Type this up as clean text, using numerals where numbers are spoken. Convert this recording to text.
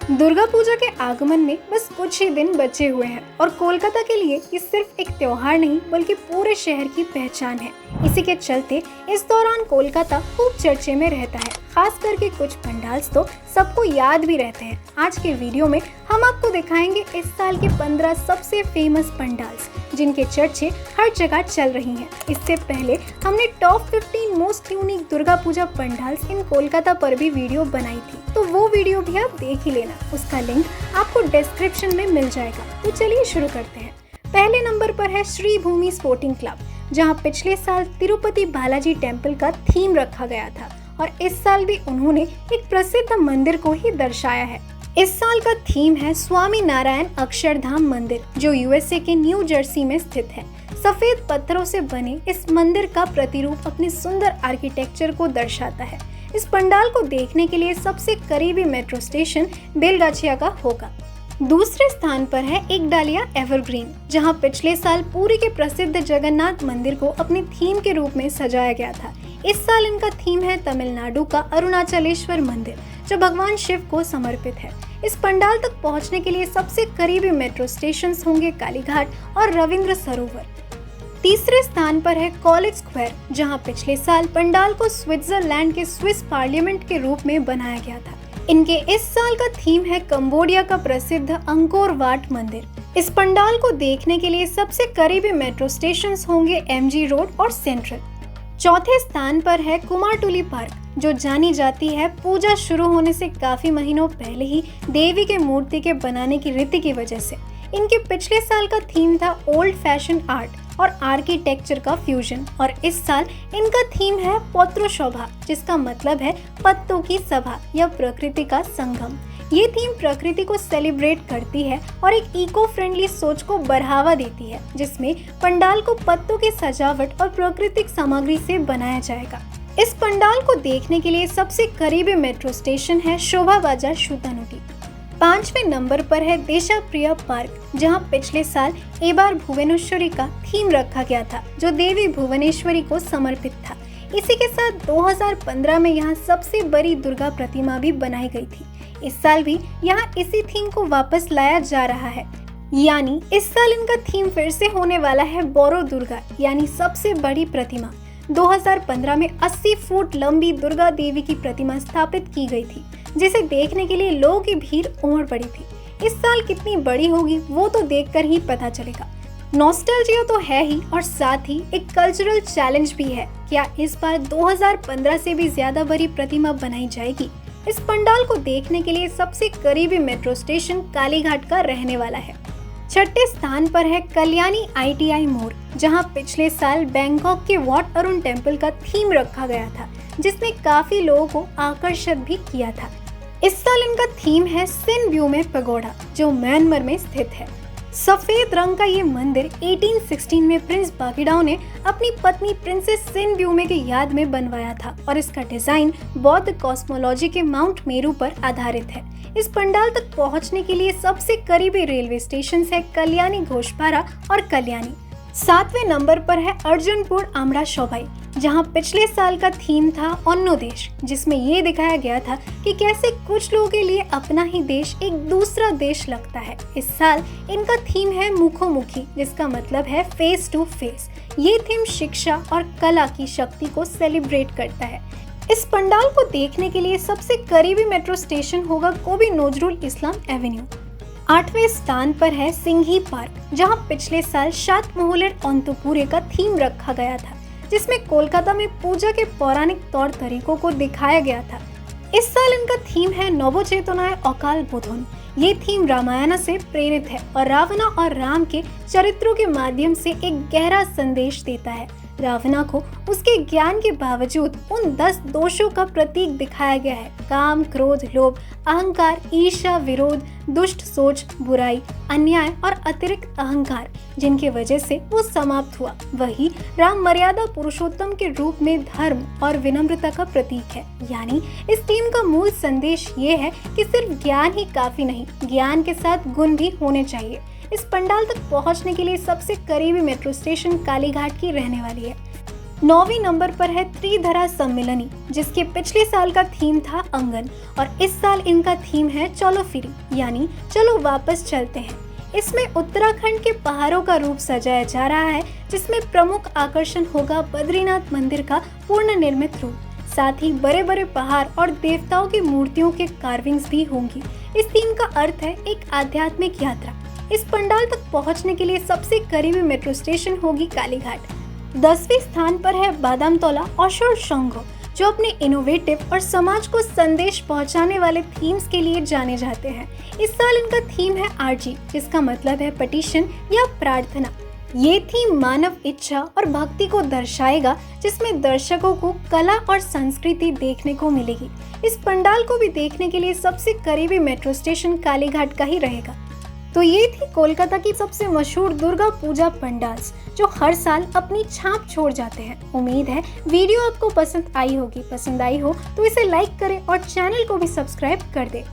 दुर्गा पूजा के आगमन में बस कुछ ही दिन बचे हुए हैं और कोलकाता के लिए ये सिर्फ एक त्योहार नहीं बल्कि पूरे शहर की पहचान है। इसी के चलते इस दौरान कोलकाता खूब चर्चे में रहता है। खास करके कुछ पंडाल्स तो सबको याद भी रहते हैं। आज के वीडियो में हम आपको दिखाएंगे इस साल के 15 सबसे फेमस पंडाल्स जिनके चर्चे हर जगह चल रही हैं। इससे पहले हमने top 15 most unique Durga Puja pandals इन कोलकाता पर भी वीडियो बनाई थी, तो वो वीडियो भी आप देख ही लेना। उसका लिंक आपको डिस्क्रिप्शन में मिल जाएगा। तो चलिए शुरू करते हैं। पहले नंबर पर है श्री भूमि स्पोर्टिंग क्लब, जहां पिछले साल तिरुपति बालाजी टेम्पल का थीम रखा गया था और इस साल भी उन्होंने एक प्रसिद्ध मंदिर को ही दर्शाया है। इस साल का थीम है स्वामी नारायण अक्षरधाम मंदिर, जो यूएसए के न्यू जर्सी में स्थित है। सफेद पत्थरों से बने इस मंदिर का प्रतिरूप अपने सुंदर आर्किटेक्चर को दर्शाता है। इस पंडाल को देखने के लिए सबसे करीबी मेट्रो स्टेशन बेलगाछिया का होगा। दूसरे स्थान पर है एक डालिया एवरग्रीन, जहां पिछले साल पुरी के प्रसिद्ध जगन्नाथ मंदिर को अपने थीम के रूप में सजाया गया था। इस साल इनका थीम है तमिलनाडु का अरुणाचलेश्वर मंदिर, जो भगवान शिव को समर्पित है। इस पंडाल तक पहुंचने के लिए सबसे करीबी मेट्रो स्टेशन होंगे कालीघाट और रविंद्र सरोवर। तीसरे स्थान पर है कॉलेज स्क्वायर, जहां पिछले साल पंडाल को स्विट्जरलैंड के स्विस पार्लियामेंट के रूप में बनाया गया था। इनके इस साल का थीम है कंबोडिया का प्रसिद्ध अंकोर वाट मंदिर। इस पंडाल को देखने के लिए सबसे करीबी मेट्रो स्टेशन होंगे एमजी रोड और सेंट्रल। चौथे स्थान पर है कुमारटुली पार्क, जो जानी जाती है पूजा शुरू होने से काफी महीनों पहले ही देवी के मूर्ति के बनाने की रीति की वजह से। इनके पिछले साल का थीम था ओल्ड फैशन आर्ट और आर्किटेक्चर का फ्यूजन, और इस साल इनका थीम है पत्र शोभा, जिसका मतलब है पत्तों की सभा या प्रकृति का संगम। ये थीम प्रकृति को सेलिब्रेट करती है और एक इको फ्रेंडली सोच को बढ़ावा देती है, जिसमें पंडाल को पत्तों की सजावट और प्राकृतिक सामग्री से बनाया जाएगा। इस पंडाल को देखने के लिए सबसे करीबी मेट्रो स्टेशन है शोभा बाजार शूतानुटी। पांचवें नंबर पर है देशाप्रिया पार्क, जहां पिछले साल एबार भुवनेश्वरी का थीम रखा गया था, जो देवी भुवनेश्वरी को समर्पित था। इसी के साथ 2015 में यहां सबसे बड़ी दुर्गा प्रतिमा भी बनाई गई थी। इस साल भी यहां इसी थीम को वापस लाया जा रहा है, यानी इस साल इनका थीम फिर से होने वाला है बोरो दुर्गा, यानी सबसे बड़ी प्रतिमा। 2015 में 80 फुट लंबी दुर्गा देवी की प्रतिमा स्थापित की गई थी, जिसे देखने के लिए लोगों की भीड़ उमड़ पड़ी थी। इस साल कितनी बड़ी होगी वो तो देखकर ही पता चलेगा। नॉस्टैल्जिया तो है ही, और साथ ही एक कल्चरल चैलेंज भी है। क्या इस बार 2015 से भी ज्यादा बड़ी प्रतिमा बनाई जाएगी? इस पंडाल को देखने के लिए सबसे करीबी मेट्रो स्टेशन कालीघाट का रहने वाला है। छठे स्थान पर है कल्याणी ITI मोड़, जहां पिछले साल बैंकॉक के वॉट अरुण टेम्पल का थीम रखा गया था, जिसने काफी लोगों को आकर्षित भी किया था। इस साल इनका थीम है सिन ब्यूमे पगोड़ा, जो म्यांमार में स्थित है। सफेद रंग का ये मंदिर 1816 में प्रिंस बागीडाओ ने अपनी पत्नी प्रिंसेस सिन ब्यूमे की याद में बनवाया था, और इसका डिजाइन बौद्ध कॉस्मोलॉजी के माउंट मेरू पर आधारित है। इस पंडाल तक पहुंचने के लिए सबसे करीबी रेलवे स्टेशन है कल्याणी घोषपारा और कल्याणी। 7वें नंबर पर है अर्जुनपुर आमड़ा शोभाई, जहां पिछले साल का थीम था अन्नो देश, जिसमें ये दिखाया गया था कि कैसे कुछ लोगों के लिए अपना ही देश एक दूसरा देश लगता है। इस साल इनका थीम है मुखोमुखी, जिसका मतलब है फेस टू फेस। ये थीम शिक्षा और कला की शक्ति को सेलिब्रेट करता है। इस पंडाल को देखने के लिए सबसे करीबी मेट्रो स्टेशन होगा कोबी नजरुल इस्लाम एवेन्यू। 8वें स्थान पर है सिंघी पार्क, जहां पिछले साल शात मोहलर अंतुपुरे का थीम रखा गया था, जिसमें कोलकाता में पूजा के पौराणिक तौर तरीकों को दिखाया गया था। इस साल इनका थीम है नवचेतनाय अकाल बोधन। ये थीम रामायण से प्रेरित है और रावणा और राम के चरित्रों के माध्यम से एक गहरा संदेश देता है। रावणा को उसके ज्ञान के बावजूद उन 10 दोषों का प्रतीक दिखाया गया है: काम, क्रोध, लोभ, अहंकार, ईर्ष्या, विरोध, दुष्ट सोच, बुराई, अन्याय और अतिरिक्त अहंकार, जिनके वजह से वो समाप्त हुआ। वही राम मर्यादा पुरुषोत्तम के रूप में धर्म और विनम्रता का प्रतीक है। यानी इस थीम का मूल संदेश ये है कि सिर्फ ज्ञान ही काफी नहीं, ज्ञान के साथ गुण भी होने चाहिए। इस पंडाल तक पहुंचने के लिए सबसे करीबी मेट्रो स्टेशन कालीघाट की रहने वाली है। 9वीं नंबर पर है त्रिधरा सम्मिलनी, जिसके पिछले साल का थीम था अंगन और इस साल इनका थीम है चलो फिरी, यानी चलो वापस चलते हैं। इसमें उत्तराखंड के पहाड़ों का रूप सजाया जा रहा है, जिसमें प्रमुख आकर्षण होगा बद्रीनाथ मंदिर का पूर्ण निर्मित रूप। साथ ही बड़े बड़े पहाड़ और देवताओं की मूर्तियों के कार्विंग्स भी होंगी। इस थीम का अर्थ है एक आध्यात्मिक यात्रा। इस पंडाल तक पहुंचने के लिए सबसे करीबी मेट्रो स्टेशन होगी कालीघाट। 10वें स्थान पर है बादामतोला ऑशोर शंघो, जो अपने इनोवेटिव और समाज को संदेश पहुंचाने वाले थीम्स के लिए जाने जाते हैं। इस साल इनका थीम है आरजी, जिसका मतलब है पटिशन या प्रार्थना। ये थीम मानव इच्छा और भक्ति को दर्शाएगा, जिसमें दर्शकों को कला और संस्कृति देखने को मिलेगी। इस पंडाल को भी देखने के लिए सबसे करीबी मेट्रो स्टेशन कालीघाट का ही रहेगा। तो ये थी कोलकाता की सबसे मशहूर दुर्गा पूजा पंडाल्स, जो हर साल अपनी छाप छोड़ जाते हैं। उम्मीद है वीडियो आपको पसंद आई होगी। पसंद आई हो तो इसे लाइक करें और चैनल को भी सब्सक्राइब कर दें।